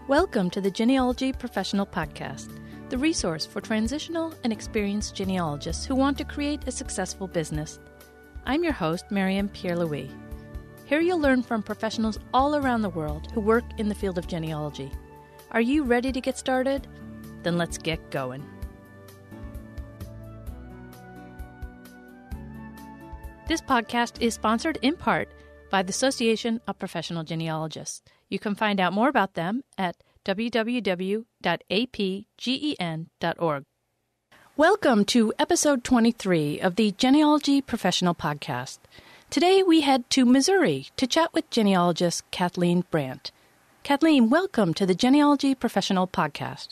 Welcome to the Genealogy Professional Podcast, the resource for transitional and experienced genealogists who want to create a successful business. I'm your host, Miriam Pierre-Louis. Here you'll learn from professionals all around the world who work in the field of genealogy. Are you ready to get started? Then let's get going. This podcast is sponsored in part by the Association of Professional Genealogists. You can find out more about them at www.apgen.org. Welcome to episode 23 of the Genealogy Professional Podcast. Today we head to Missouri to chat with genealogist Kathleen Brandt. Kathleen, welcome to the Genealogy Professional Podcast.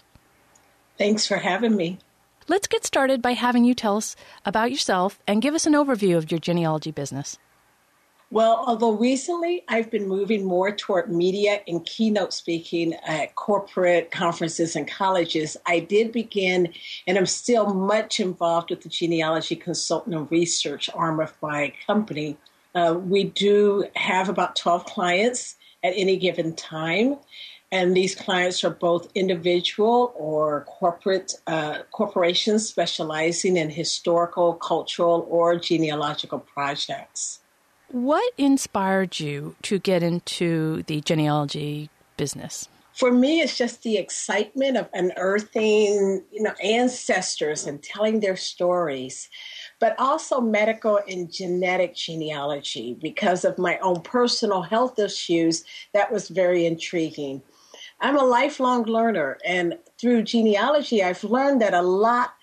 Thanks for having me. Let's get started by having you tell us about yourself and give us an overview of your genealogy business. Well, although recently I've been moving more toward media and keynote speaking at corporate conferences and colleges, I did begin, and I'm still much involved with the genealogy consultant and research arm of my company. We do have about 12 clients at any given time. And these clients are both individual or corporations specializing in historical, cultural, or genealogical projects. What inspired you to get into the genealogy business? For me, it's just the excitement of unearthing, ancestors and telling their stories, but also medical and genetic genealogy. Because of my own personal health issues, that was very intriguing. I'm a lifelong learner, and through genealogy, I've learned that a lot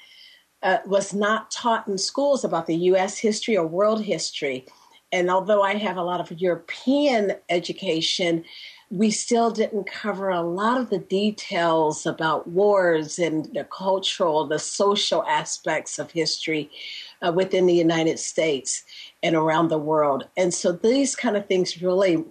was not taught in schools about the U.S. history or world history. And although I have a lot of European education, we still didn't cover a lot of the details about wars and the cultural, the social aspects of history within the United States and around the world. And so these kind of things really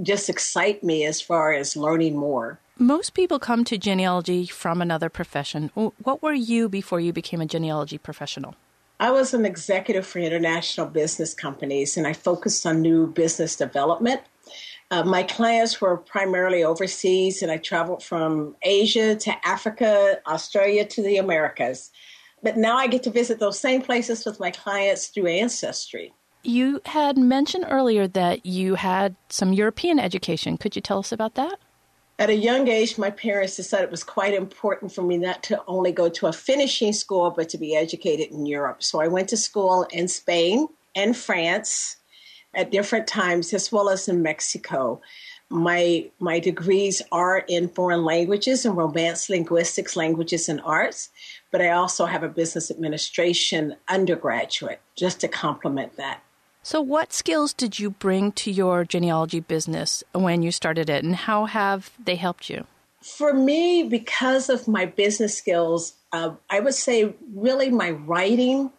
just excite me as far as learning more. Most people come to genealogy from another profession. What were you before you became a genealogy professional? I was an executive for international business companies, and I focused on new business development. My clients were primarily overseas, and I traveled from Asia to Africa, Australia to the Americas. But now I get to visit those same places with my clients through ancestry. You had mentioned earlier that you had some European education. Could you tell us about that? At a young age, my parents decided it was quite important for me not to only go to a finishing school, but to be educated in Europe. So I went to school in Spain and France at different times, as well as in Mexico. My degrees are in foreign languages and Romance linguistics, languages, and arts, but I also have a business administration undergraduate just to complement that. So what skills did you bring to your genealogy business when you started it, and how have they helped you? For me, because of my business skills, I would say really my writing.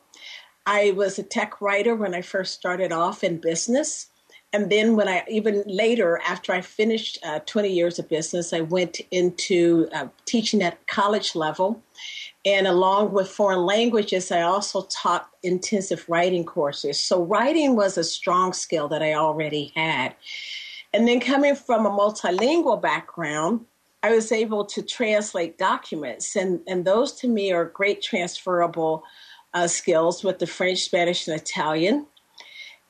I was a tech writer when I first started off in business. And then even later, after I finished 20 years of business, I went into teaching at college level. And along with foreign languages, I also taught intensive writing courses. So writing was a strong skill that I already had. And then coming from a multilingual background, I was able to translate documents. And those to me are great transferable skills with the French, Spanish, and Italian.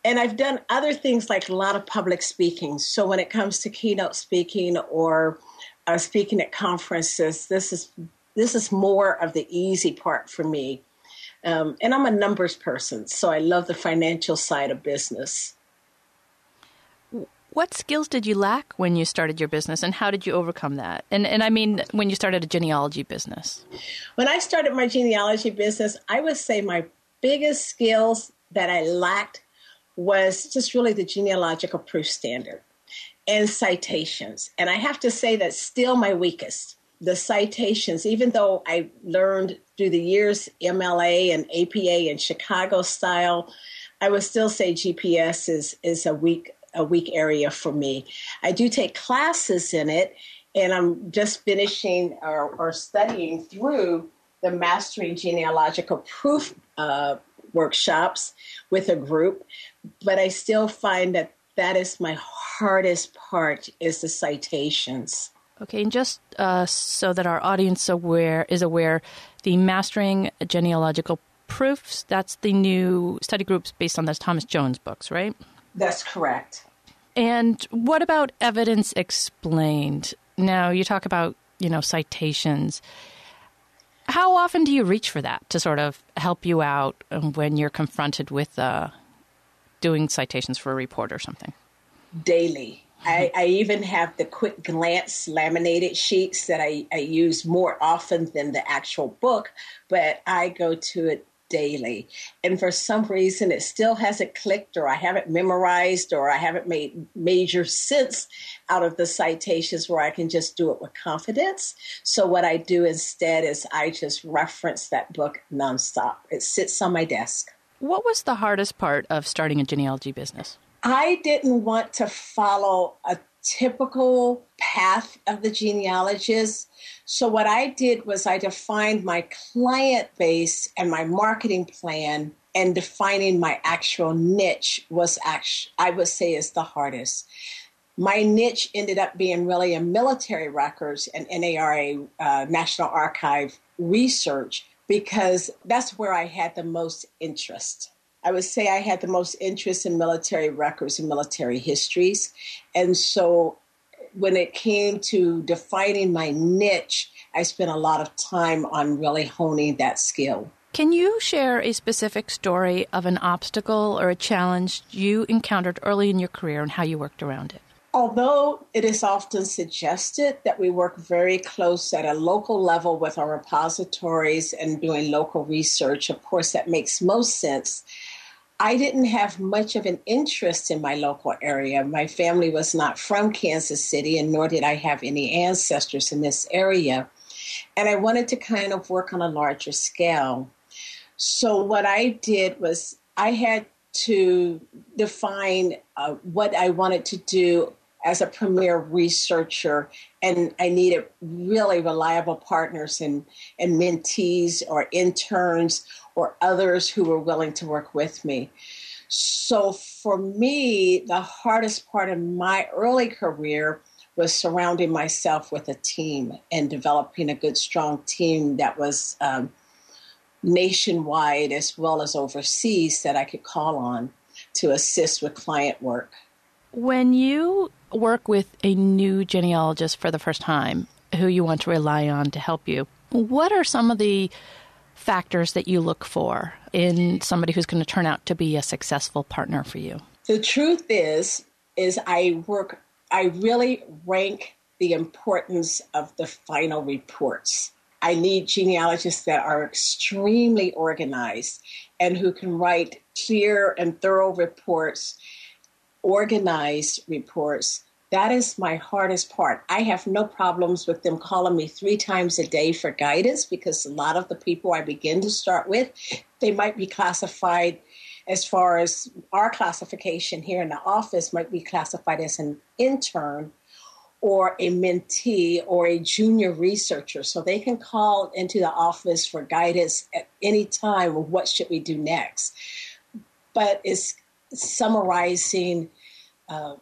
And I've done other things like a lot of public speaking. So when it comes to keynote speaking or speaking at conferences, this is more of the easy part for me. And I'm a numbers person, so I love the financial side of business. What skills did you lack when you started your business, and how did you overcome that? And I mean, when you started a genealogy business. When I started my genealogy business, I would say my biggest skills that I lacked was just really the genealogical proof standard and citations. And I have to say that's still my weakest. The citations, even though I learned through the years MLA and APA and Chicago style, I would still say GPS is a weak area for me. I do take classes in it, and I'm just finishing or studying through the Mastering Genealogical Proof workshops with a group, but I still find that is my hardest part is the citations. Okay, and just so that our audience is aware, the Mastering Genealogical Proofs, that's the new study groups based on those Thomas Jones books, right? That's correct. And what about Evidence Explained? Now, you talk about, citations. How often do you reach for that to sort of help you out when you're confronted with doing citations for a report or something? Daily. I even have the quick glance laminated sheets that I use more often than the actual book, but I go to it daily. And for some reason, it still hasn't clicked, or I haven't memorized, or I haven't made major sense out of the citations where I can just do it with confidence. So what I do instead is I just reference that book nonstop. It sits on my desk. What was the hardest part of starting a genealogy business? I didn't want to follow a typical path of the genealogist. So what I did was I defined my client base and my marketing plan, and defining my actual niche was I would say is the hardest. My niche ended up being really in military records and NARA, National Archive research, because that's where I had the most interest. I would say I had the most interest in military records and military histories. And so when it came to defining my niche, I spent a lot of time on really honing that skill. Can you share a specific story of an obstacle or a challenge you encountered early in your career and how you worked around it? Although it is often suggested that we work very close at a local level with our repositories and doing local research, of course, that makes most sense. I didn't have much of an interest in my local area. My family was not from Kansas City, and nor did I have any ancestors in this area. And I wanted to kind of work on a larger scale. So what I did was I had to define what I wanted to do as a premier researcher, and I needed really reliable partners and mentees or interns or others who were willing to work with me. So for me, the hardest part of my early career was surrounding myself with a team and developing a good, strong team that was nationwide as well as overseas that I could call on to assist with client work. When you work with a new genealogist for the first time, who you want to rely on to help you, what are some of the factors that you look for in somebody who's going to turn out to be a successful partner for you? The truth is I really rank the importance of the final reports. I need genealogists that are extremely organized and who can write clear and thorough reports, organized reports. That is my hardest part. I have no problems with them calling me 3 times a day for guidance, because a lot of the people I begin to start with, they might be classified as far as our classification here in the office might be classified as an intern or a mentee or a junior researcher. So they can call into the office for guidance at any time of what should we do next. But it's summarizing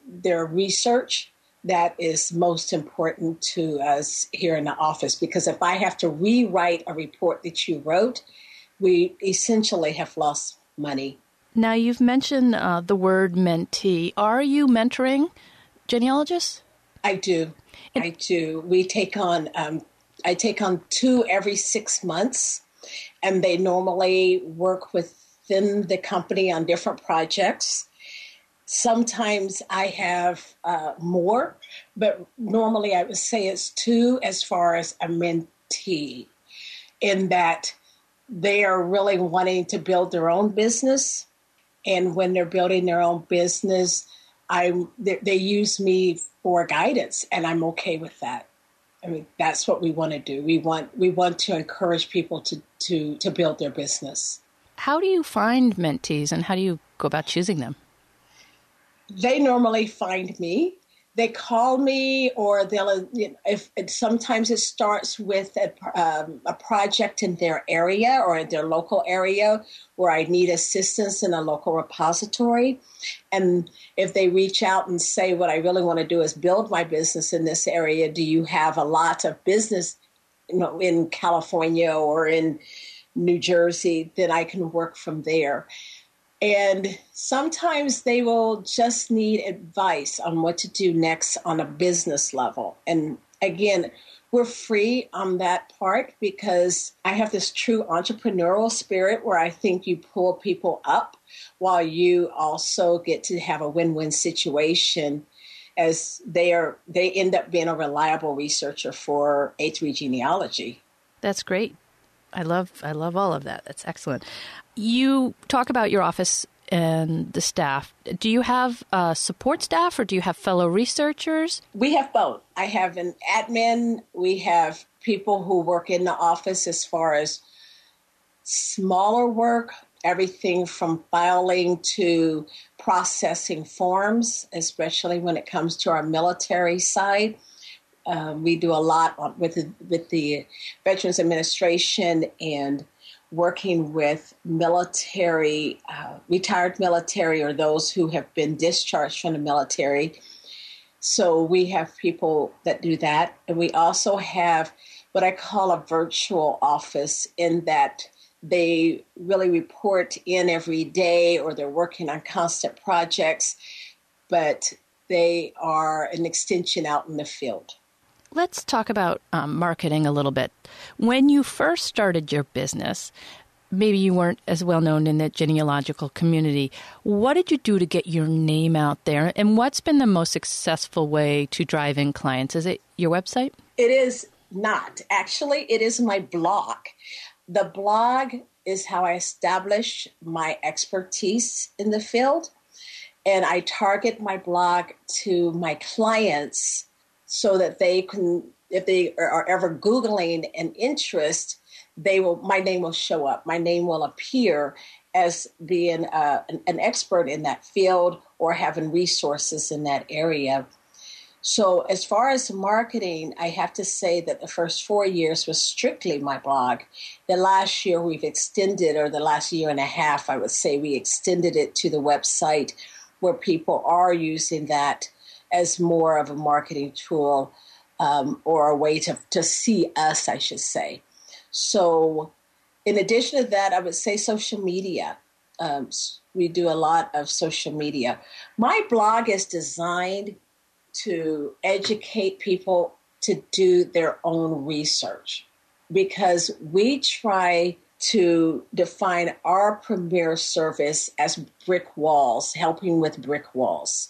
their research that is most important to us here in the office. Because if I have to rewrite a report that you wrote, we essentially have lost money. Now, you've mentioned the word mentee. Are you mentoring genealogists? I do. I do. We take on, I take on 2 every 6 months, and they normally work within the company on different projects. Sometimes I have more, but normally I would say it's 2 as far as a mentee, in that they are really wanting to build their own business. And when they're building their own business, they use me for guidance, and I'm okay with that. I mean, that's what we want to do. We want to encourage people to build their business. How do you find mentees, and how do you go about choosing them? They normally find me. they call me, or if sometimes it starts with a project in their area or in their local area where I need assistance in a local repository. And if they reach out and say, what I really want to do is build my business in this area, do you have a lot of business, in California or in New Jersey, then I can work from there. And sometimes they will just need advice on what to do next on a business level. And again, we're free on that part because I have this true entrepreneurial spirit where I think you pull people up while you also get to have a win-win situation, as they end up being a reliable researcher for A3 genealogy. That's great. I love all of that. That's excellent. You talk about your office and the staff. Do you have support staff, or do you have fellow researchers? We have both. I have an admin. We have people who work in the office as far as smaller work, everything from filing to processing forms, especially when it comes to our military side. We do a lot with the Veterans Administration and working with military, retired military, or those who have been discharged from the military. So we have people that do that. And we also have what I call a virtual office, in that they really report in every day, or they're working on constant projects, but they are an extension out in the field. Let's talk about marketing a little bit. When you first started your business, maybe you weren't as well known in the genealogical community. What did you do to get your name out there? And what's been the most successful way to drive in clients? Is it your website? It is not. Actually, it is my blog. The blog is how I establish my expertise in the field. And I target my blog to my clients so that they can, if they are ever Googling an interest, my name will show up. My name will appear as being an expert in that field or having resources in that area. So as far as marketing, I have to say that the first 4 years was strictly my blog. The last year we've extended, or the last year and a half, I would say we extended it to the website, where people are using that as more of a marketing tool, or a way to see us, I should say. So in addition to that, I would say social media. We do a lot of social media. My blog is designed to educate people to do their own research, because we try to define our premier service as brick walls, helping with brick walls.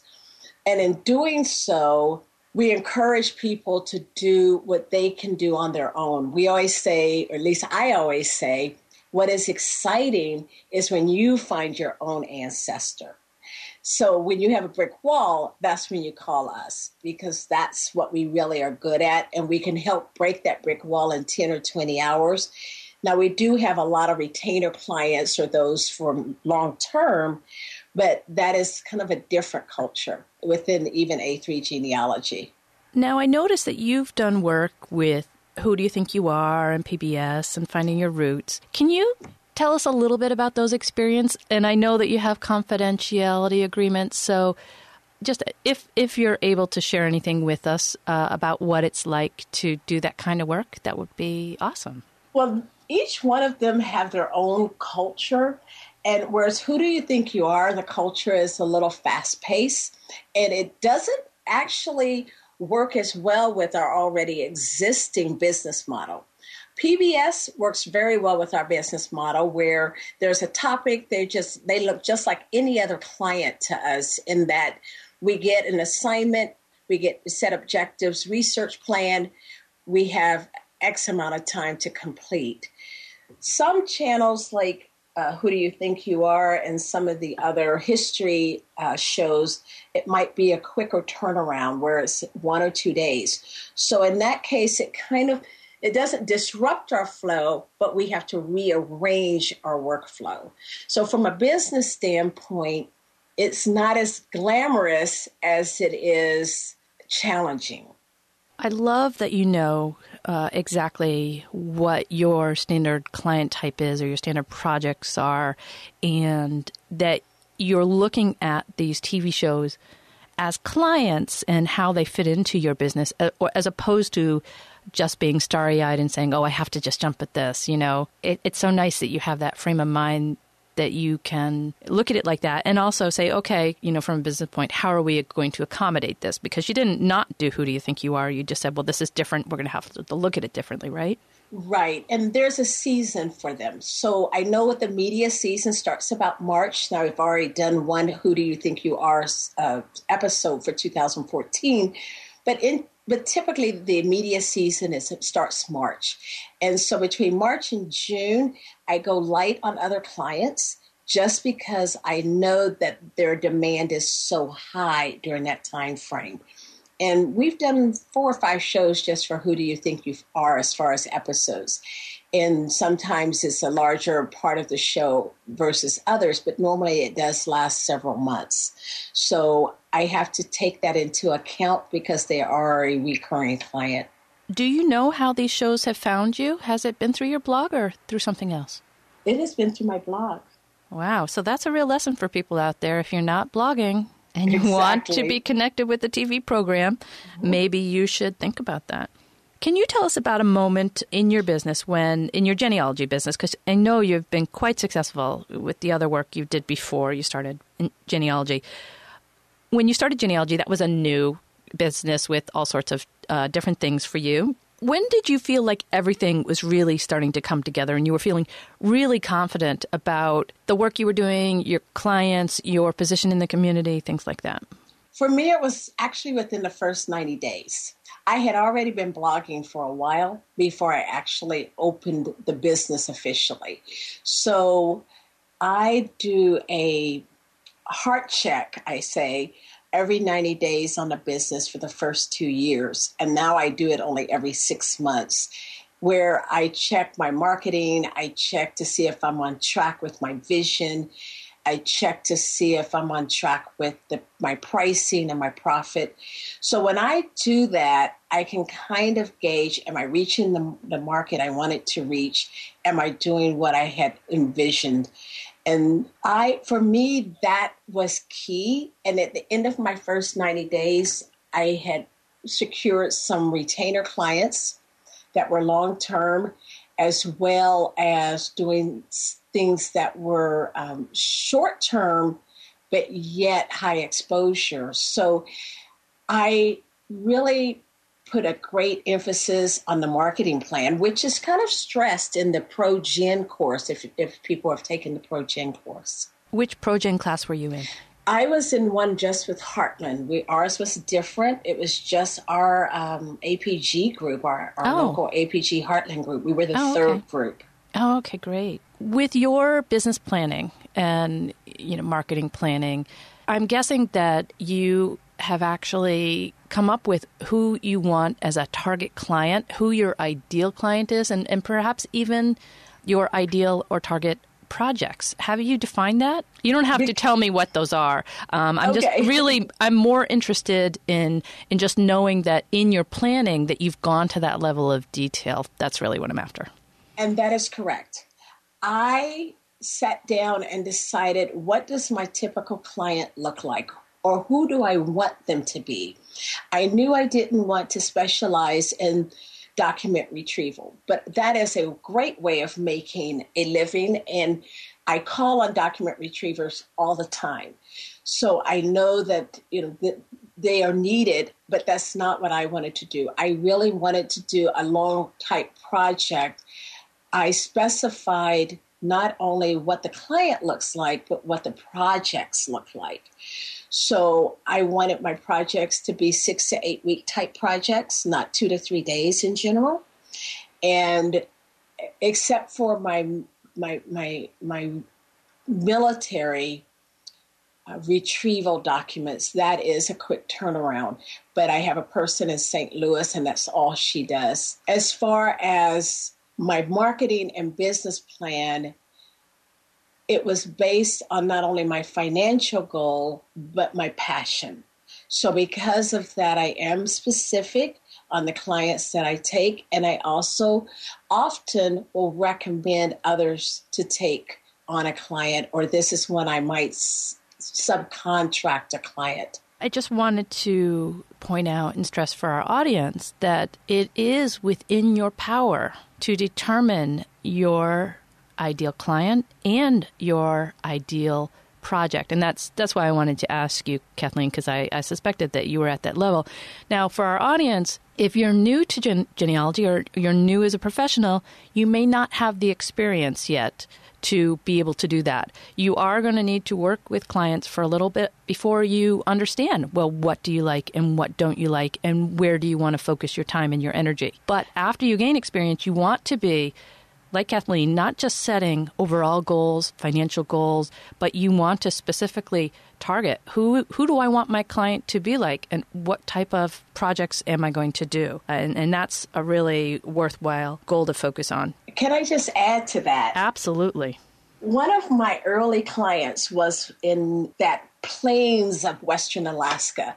And in doing so, we encourage people to do what they can do on their own. We always say, or at least I always say, what is exciting is when you find your own ancestor. So when you have a brick wall, that's when you call us, because that's what we really are good at. And we can help break that brick wall in 10 or 20 hours. Now, we do have a lot of retainer clients, or those for long term, but that is kind of a different culture within even A3 genealogy. Now, I noticed that you've done work with Who Do You Think You Are and PBS and Finding Your Roots. Can you tell us a little bit about those experiences? And I know that you have confidentiality agreements, so just if you're able to share anything with us about what it's like to do that kind of work, that would be awesome. Well, each one of them have their own culture. And whereas Who Do You Think You Are, the culture is a little fast-paced, and it doesn't actually work as well with our already existing business model. PBS works very well with our business model, where there's a topic, they look just like any other client to us, in that we get an assignment, we get set objectives, research plan, we have X amount of time to complete. Some channels like Who Do You Think You Are and some of the other history shows, it might be a quicker turnaround where it's 1 or 2 days. So in that case, it doesn't disrupt our flow, but we have to rearrange our workflow. So from a business standpoint, it's not as glamorous as it is challenging. I love that you know exactly what your standard client type is or your standard projects are, and that you're looking at these TV shows as clients and how they fit into your business, as opposed to just being starry-eyed and saying, oh, I have to just jump at this. You know, it's so nice that you have that frame of mind that you can look at it like that and also say, okay, you know, from a business point, how are we going to accommodate this? Because you didn't not do Who Do You Think You Are? You just said, well, this is different. We're going to have to look at it differently, right? Right. And there's a season for them. So I know what the media season starts about March. Now, I've already done one Who Do You Think You Are episode for 2014. But typically the media season starts March. And so between March and June, I go light on other clients just because I know that their demand is so high during that time frame. And we've done 4 or 5 shows just for Who Do You Think You Are as far as episodes. And sometimes it's a larger part of the show versus others, but normally it does last several months. So I have to take that into account because they are a recurring client. Do you know how these shows have found you? Has it been through your blog or through something else? It has been through my blog. Wow. So that's a real lesson for people out there. If you're not blogging and you want to be connected with the TV program, maybe you should think about that. Can you tell us about a moment in your business in your genealogy business, because I know you've been quite successful with the other work you did before you started in genealogy. When you started genealogy, that was a new business with all sorts of different things for you. When did you feel like everything was really starting to come together and you were feeling really confident about the work you were doing, your clients, your position in the community, things like that? For me, it was actually within the first 90 days. I had already been blogging for a while before I actually opened the business officially. So I do a heart check, I say, every 90 days on the business for the first 2 years. And now I do it only every 6 months, where I check my marketing. I check to see if I'm on track with my vision. I check to see if I'm on track with my pricing and my profit. So when I do that, I can kind of gauge, am I reaching the market I wanted to reach? Am I doing what I had envisioned? And for me, that was key. And at the end of my first 90 days, I had secured some retainer clients that were long-term, as well as doing things that were short-term, but yet high exposure. So I really put a great emphasis on the marketing plan, which is kind of stressed in the Pro-Gen course, if people have taken the Pro-Gen course. Which Pro-Gen class were you in? I was in one just with Heartland. Ours was different. It was just our APG group, our local APG Heartland group. We were the third group. Oh, okay, great. With your business planning and marketing planning, I'm guessing that you have actually come up with who you want as a target client, who your ideal client is, and perhaps even your ideal or target projects. Have you defined that? You don't have to tell me what those are. I'm more interested in just knowing that in your planning that you've gone to that level of detail. That's really what I'm after. And that is correct. I sat down and decided, what does my typical client look like? Or who do I want them to be? I knew I didn't want to specialize in document retrieval, but that is a great way of making a living. And I call on document retrievers all the time. So I know that, that they are needed, but that's not what I wanted to do. I really wanted to do a long type project. I specified not only what the client looks like, but what the projects look like. So I wanted my projects to be 6 to 8 week type projects, not 2 to 3 days in general. And except for my military retrieval documents, that is a quick turnaround. But I have a person in St. Louis, and that's all she does. As far as my marketing and business plan, it was based on not only my financial goal, but my passion. So because of that, I am specific on the clients that I take, and I also often will recommend others to take on a client, or this is when I might subcontract a client. I just wanted to point out and stress for our audience that it is within your power to determine your ideal client and your ideal project. And that's why I wanted to ask you, Kathleen, because I suspected that you were at that level. Now, for our audience, if you're new to genealogy or you're new as a professional, you may not have the experience yet to be able to do that. You are going to need to work with clients for a little bit before you understand, well, what do you like and what don't you like and where do you want to focus your time and your energy. But after you gain experience, you want to be, like Kathleen, not just setting overall goals, financial goals, but you want to specifically target who do I want my client to be like and what type of projects am I going to do? And that's a really worthwhile goal to focus on. Can I just add to that? Absolutely. One of my early clients was in that plains of Western Alaska,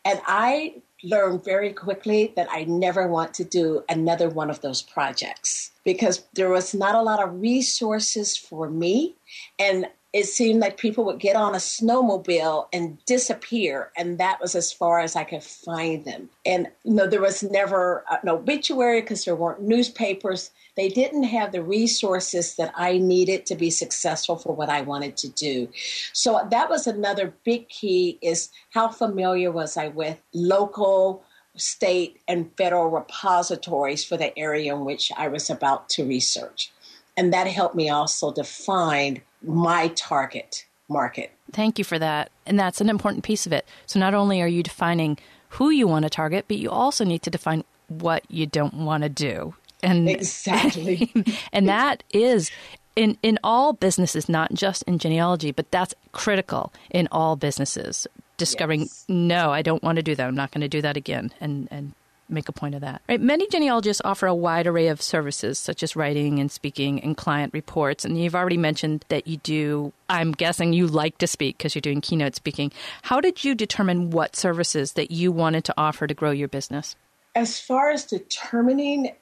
and I learned very quickly that I never want to do another one of those projects because there was not a lot of resources for me. And it seemed like people would get on a snowmobile and disappear. And that was as far as I could find them. And there was never an obituary because there weren't newspapers. They didn't have the resources that I needed to be successful for what I wanted to do. So that was another big key, is how familiar was I with local, state, and federal repositories for the area in which I was about to research. And that helped me also define my target market. Thank you for that. And that's an important piece of it. So not only are you defining who you want to target, but you also need to define what you don't want to do. And exactly. And that is in all businesses, not just in genealogy, but that's critical in all businesses. Discovering, yes, no, I don't want to do that. I'm not going to do that again. And make a point of that. Right. Many genealogists offer a wide array of services, such as writing and speaking and client reports. And you've already mentioned that you do, I'm guessing you like to speak because you're doing keynote speaking. How did you determine what services that you wanted to offer to grow your business? As far as determining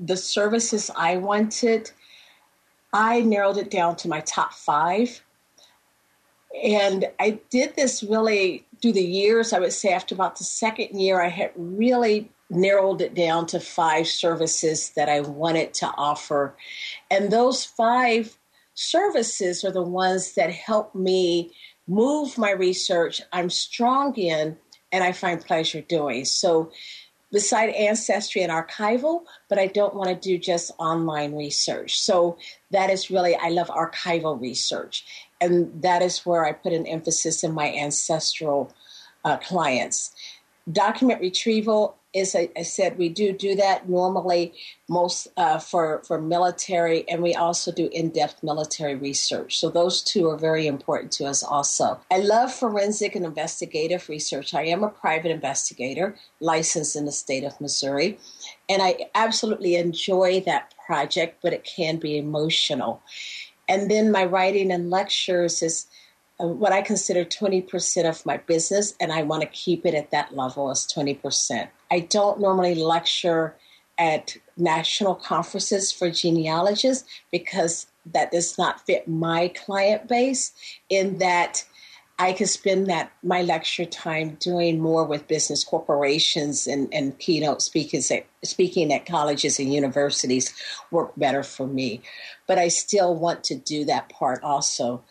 the services I wanted, I narrowed it down to my top 5. And I did this really through the years. I would say after about the second year, I had really narrowed it down to 5 services that I wanted to offer. And those 5 services are the ones that help me move my research I'm strong in and I find pleasure doing. So beside ancestry and archival, but I don't want to do just online research. So that is really, I love archival research. And that is where I put an emphasis in my ancestral clients. Document retrieval is, I said, we do that normally most for military, and we also do in-depth military research. So those 2 are very important to us also. I love forensic and investigative research. I am a private investigator, licensed in the state of Missouri, and I absolutely enjoy that project, but it can be emotional. And then my writing and lectures is what I consider 20% of my business, and I want to keep it at that level as 20%. I don't normally lecture at national conferences for genealogists because that does not fit my client base, in that I can spend my lecture time doing more with business corporations and keynote speaking at colleges and universities work better for me. But I still want to do that part also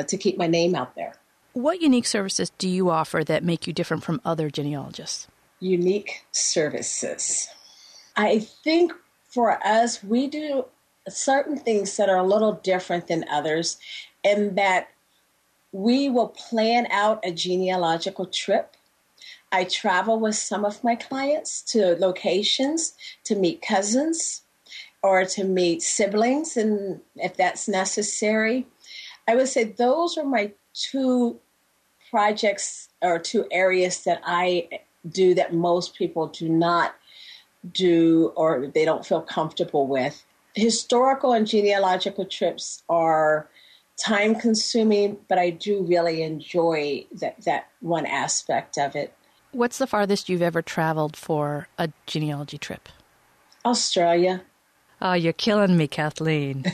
to keep my name out there. What unique services do you offer that make you different from other genealogists? Unique services. I think for us, we do certain things that are a little different than others, in that we will plan out a genealogical trip. I travel with some of my clients to locations to meet cousins or to meet siblings, and if that's necessary. I would say those are my 2 projects or 2 areas that I do that most people do not do or they don't feel comfortable with. Historical and genealogical trips are time consuming, but I do really enjoy that one aspect of it. What's the farthest you've ever traveled for a genealogy trip? Australia. Oh, you're killing me, Kathleen.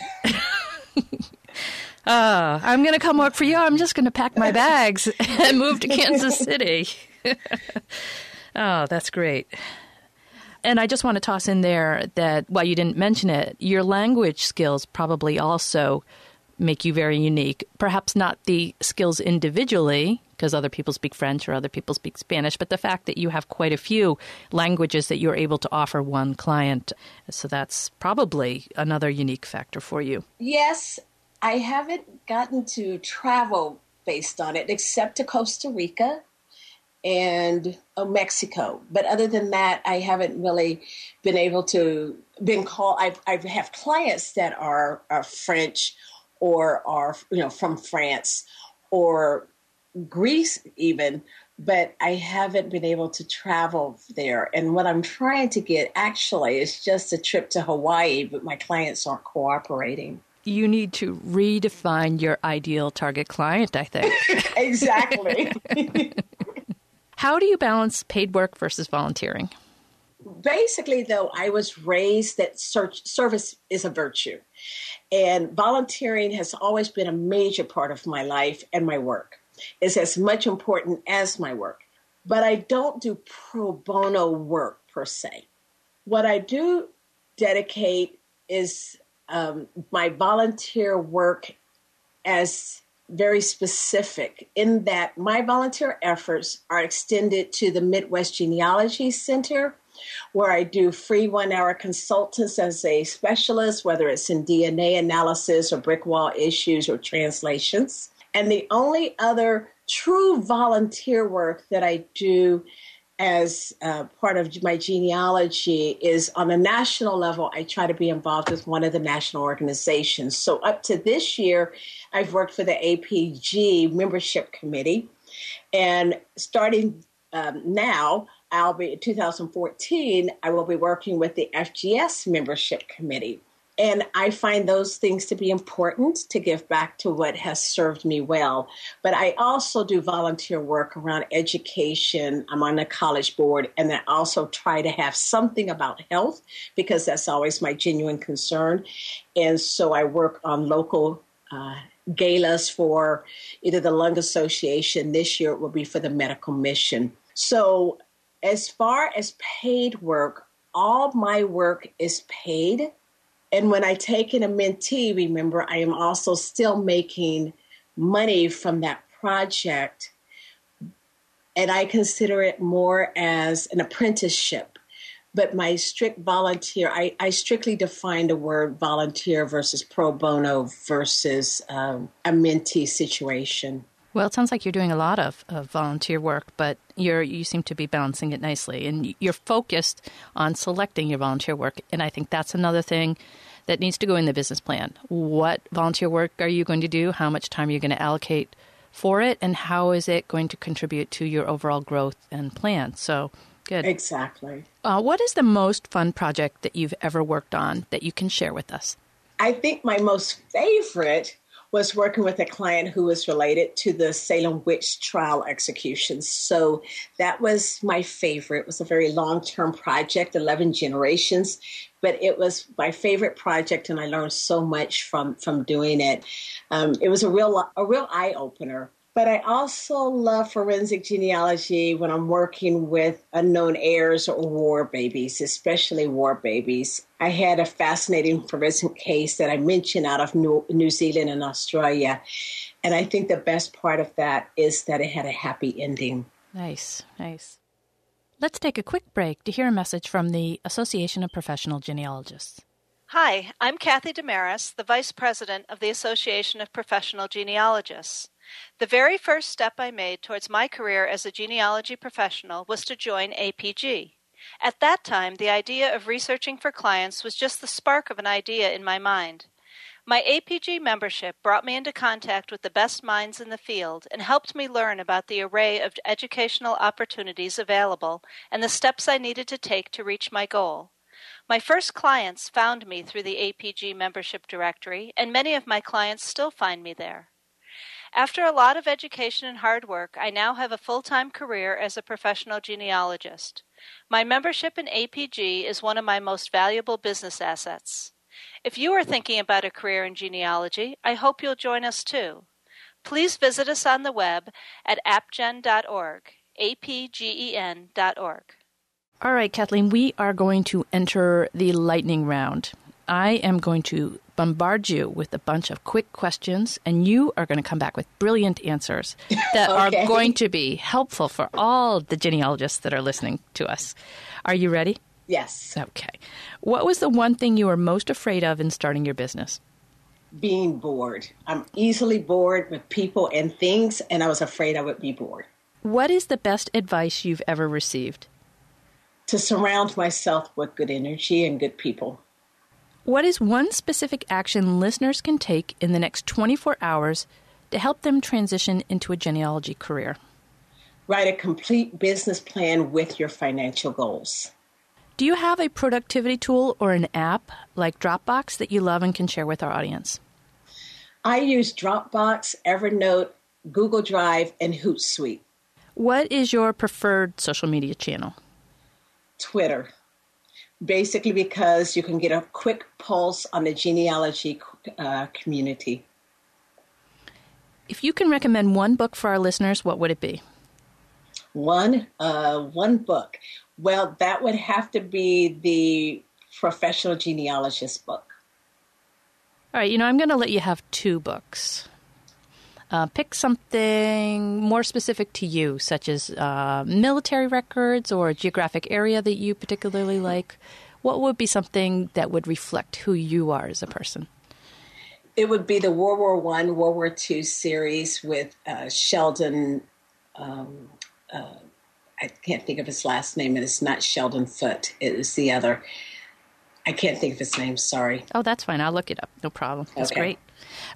I'm going to come work for you. I'm just going to pack my bags and move to Kansas City. Oh, that's great. And I just want to toss in there that, while you didn't mention it, your language skills probably also make you very unique. Perhaps not the skills individually, because other people speak French or other people speak Spanish, but the fact that you have quite a few languages that you're able to offer one client. So that's probably another unique factor for you. Yes, I haven't gotten to travel based on it, except to Costa Rica and Mexico. But other than that, I haven't really been able to been called. I have clients that are French or are from France or Greece even, but I haven't been able to travel there. And what I'm trying to get actually is just a trip to Hawaii, but my clients aren't cooperating. You need to redefine your ideal target client, I think. Exactly. How do you balance paid work versus volunteering? Basically, though, I was raised that service is a virtue. And volunteering has always been a major part of my life and my work. It's as much important as my work. But I don't do pro bono work per se. What I do dedicate is my volunteer work as very specific, in that my volunteer efforts are extended to the Midwest Genealogy Center, where I do free 1-hour consultants as a specialist, whether it's in DNA analysis or brick wall issues or translations. And the only other true volunteer work that I do as part of my genealogy is on a national level. I try to be involved with one of the national organizations. So up to this year, I've worked for the APG membership committee. And starting now, I'll be in 2014, I will be working with the FGS membership committee. And I find those things to be important to give back to what has served me well. But I also do volunteer work around education. I'm on the college board, and I also try to have something about health, because that's always my genuine concern. And so I work on local galas for either the Lung Association. This year it will be for the Medical Mission. So as far as paid work, all my work is paid. And when I take in a mentee, remember, I am also still making money from that project. And I consider it more as an apprenticeship. But my strict volunteer, I strictly define the word volunteer versus pro bono versus a mentee situation. Well, it sounds like you're doing a lot of volunteer work, but you seem to be balancing it nicely. And you're focused on selecting your volunteer work. And I think that's another thing that needs to go in the business plan. What volunteer work are you going to do? How much time are you going to allocate for it? And how is it going to contribute to your overall growth and plan? So, good. Exactly. What is the most fun project that you've ever worked on that you can share with us? I think my most favorite was working with a client who was related to the Salem witch trial executions. So that was my favorite. It was a very long-term project, 11 generations, but it was my favorite project, and I learned so much from doing it. It was a real eye-opener. But I also love forensic genealogy when I'm working with unknown heirs or war babies, especially war babies. I had a fascinating forensic case that I mentioned out of New Zealand and Australia. And I think the best part of that is that it had a happy ending. Nice, nice. Let's take a quick break to hear a message from the Association of Professional Genealogists. Hi, I'm Kathy Damaris, the Vice President of the Association of Professional Genealogists. The very first step I made towards my career as a genealogy professional was to join APG. At that time, the idea of researching for clients was just the spark of an idea in my mind. My APG membership brought me into contact with the best minds in the field and helped me learn about the array of educational opportunities available and the steps I needed to take to reach my goal. My first clients found me through the APG membership directory, and many of my clients still find me there. After a lot of education and hard work, I now have a full-time career as a professional genealogist. My membership in APG is one of my most valuable business assets. If you are thinking about a career in genealogy, I hope you'll join us too. Please visit us on the web at apgen.org, apgen.org. All right, Kathleen, we are going to enter the lightning round. I am going to bombard you with a bunch of quick questions, and you are going to come back with brilliant answers that Okay. are going to be helpful for all the genealogists that are listening to us. Are you ready? Yes. Okay. What was the one thing you were most afraid of in starting your business? Being bored. I'm easily bored with people and things, and I was afraid I would be bored. What is the best advice you've ever received? To surround myself with good energy and good people. What is one specific action listeners can take in the next 24 hours to help them transition into a genealogy career? Write a complete business plan with your financial goals. Do you have a productivity tool or an app like Dropbox that you love and can share with our audience? I use Dropbox, Evernote, Google Drive, and Hootsuite. What is your preferred social media channel? Twitter. Basically because you can get a quick pulse on the genealogy community. If you can recommend one book for our listeners, what would it be? One book. Well, that would have to be the Professional Genealogist book. All right, I'm going to let you have two books. Pick something more specific to you, such as military records or a geographic area that you particularly like. What would be something that would reflect who you are as a person? It would be the World War I, World War II series with Sheldon. I can't think of his last name, and it's not Sheldon Foote. It is the other. I can't think of his name, sorry. Oh, that's fine. I'll look it up. No problem. That's Okay. great.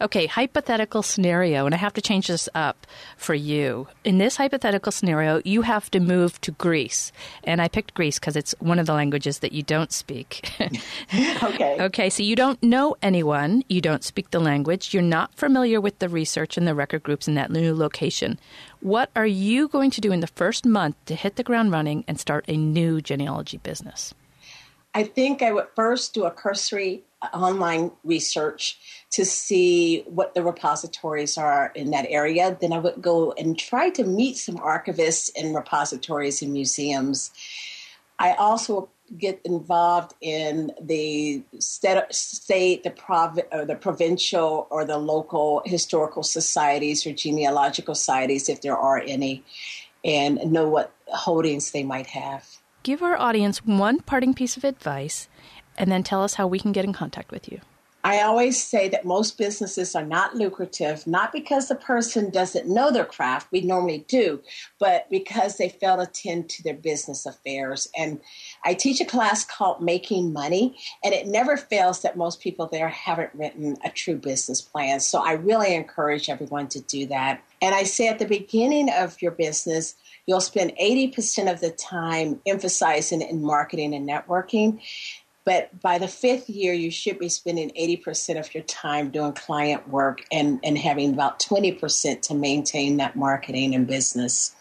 Okay, hypothetical scenario, and I have to change this up for you. In this hypothetical scenario, you have to move to Greece, and I picked Greece because it's one of the languages that you don't speak. Okay. Okay, so you don't know anyone, you don't speak the language, you're not familiar with the research and the record groups in that new location. What are you going to do in the first month to hit the ground running and start a new genealogy business? I think I would first do a cursory online research to see what the repositories are in that area. Then I would go and try to meet some archivists in repositories and museums. I also get involved in the state, the provincial, or the local historical societies or genealogical societies, if there are any, and know what holdings they might have. Give our audience one parting piece of advice, and then tell us how we can get in contact with you. I always say that most businesses are not lucrative, not because the person doesn't know their craft, we normally do, but because they fail to tend to their business affairs. And I teach a class called Making Money, and it never fails that most people there haven't written a true business plan. So I really encourage everyone to do that. And I say at the beginning of your business, you'll spend 80% of the time emphasizing in marketing and networking. But by the fifth year, you should be spending 80% of your time doing client work and having about 20% to maintain that marketing and business.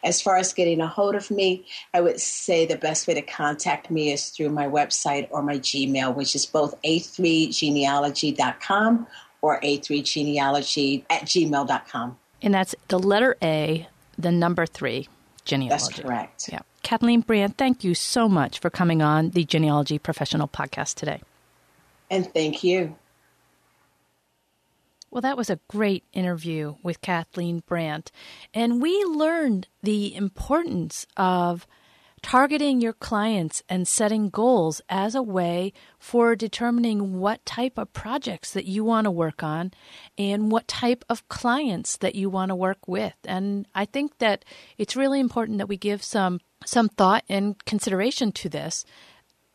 As far as getting a hold of me, I would say the best way to contact me is through my website or my Gmail, which is both a3genealogy.com or a3genealogy@gmail.com. And that's the letter A, the number 3, genealogy. That's correct. Yeah. Kathleen Brandt, thank you so much for coming on the Genealogy Professional Podcast today. And thank you. Well, that was a great interview with Kathleen Brandt. And we learned the importance of targeting your clients and setting goals as a way for determining what type of projects that you want to work on and what type of clients that you want to work with. And I think that it's really important that we give some thought and consideration to this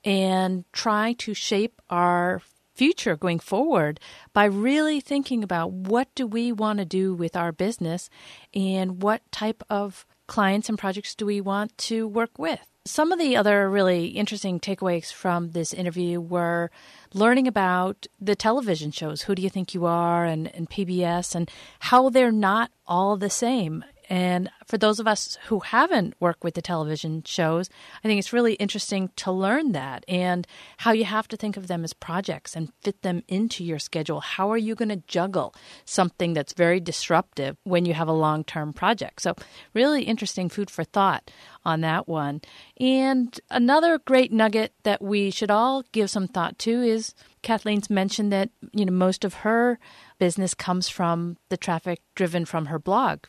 and try to shape our future going forward by really thinking about what do we want to do with our business and what type of clients and projects do we want to work with. Some of the other really interesting takeaways from this interview were learning about the television shows, Who Do You Think You Are, and PBS, and how they're not all the same. And for those of us who haven't worked with the television shows, I think it's really interesting to learn that and how you have to think of them as projects and fit them into your schedule. How are you going to juggle something that's very disruptive when you have a long-term project? So really interesting food for thought on that one. And another great nugget that we should all give some thought to is Kathleen's mentioned that, most of her business comes from the traffic driven from her blog.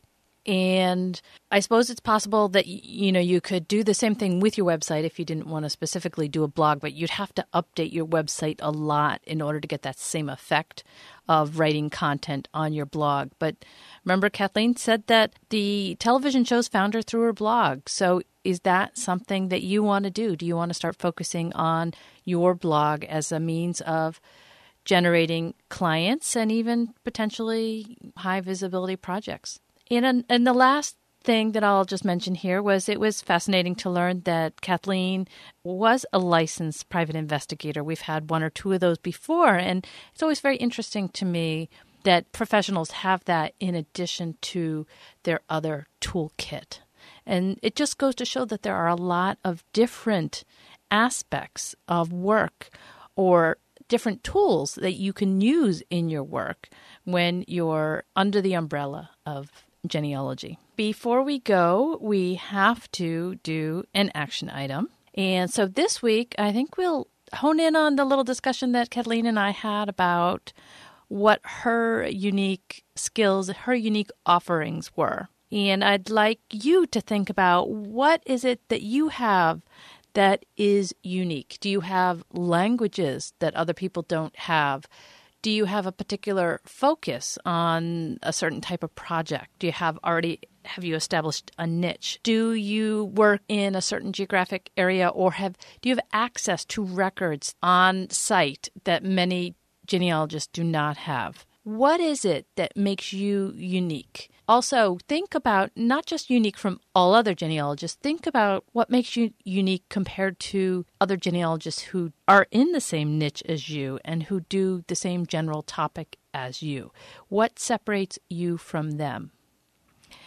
And I suppose it's possible that, you could do the same thing with your website if you didn't want to specifically do a blog, but you'd have to update your website a lot in order to get that same effect of writing content on your blog. But remember, Kathleen said that the television shows found her through her blog. So is that something that you want to do? Do you want to start focusing on your blog as a means of generating clients and even potentially high visibility projects? And the last thing that I'll just mention here was it was fascinating to learn that Kathleen was a licensed private investigator. We've had one or two of those before, and it's always very interesting to me that professionals have that in addition to their other toolkit. And it just goes to show that there are a lot of different aspects of work or different tools that you can use in your work when you're under the umbrella of genealogy. Before we go, we have to do an action item. And so this week, I think we'll hone in on the little discussion that Kathleen and I had about what her unique skills, her unique offerings were. And I'd like you to think about what is it that you have that is unique? Do you have languages that other people don't have? Do you have a particular focus on a certain type of project? Do you have you established a niche? Do you work in a certain geographic area, or do you have access to records on site that many genealogists do not have? What is it that makes you unique? Also, think about not just unique from all other genealogists, think about what makes you unique compared to other genealogists who are in the same niche as you and who do the same general topic as you. What separates you from them?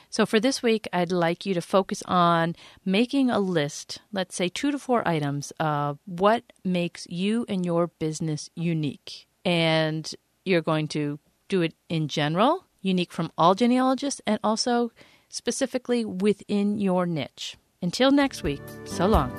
So for this week, I'd like you to focus on making a list, let's say 2 to 4 items of what makes you and your business unique. And you're going to do it in general, unique from all genealogists, and also specifically within your niche. Until next week, so long.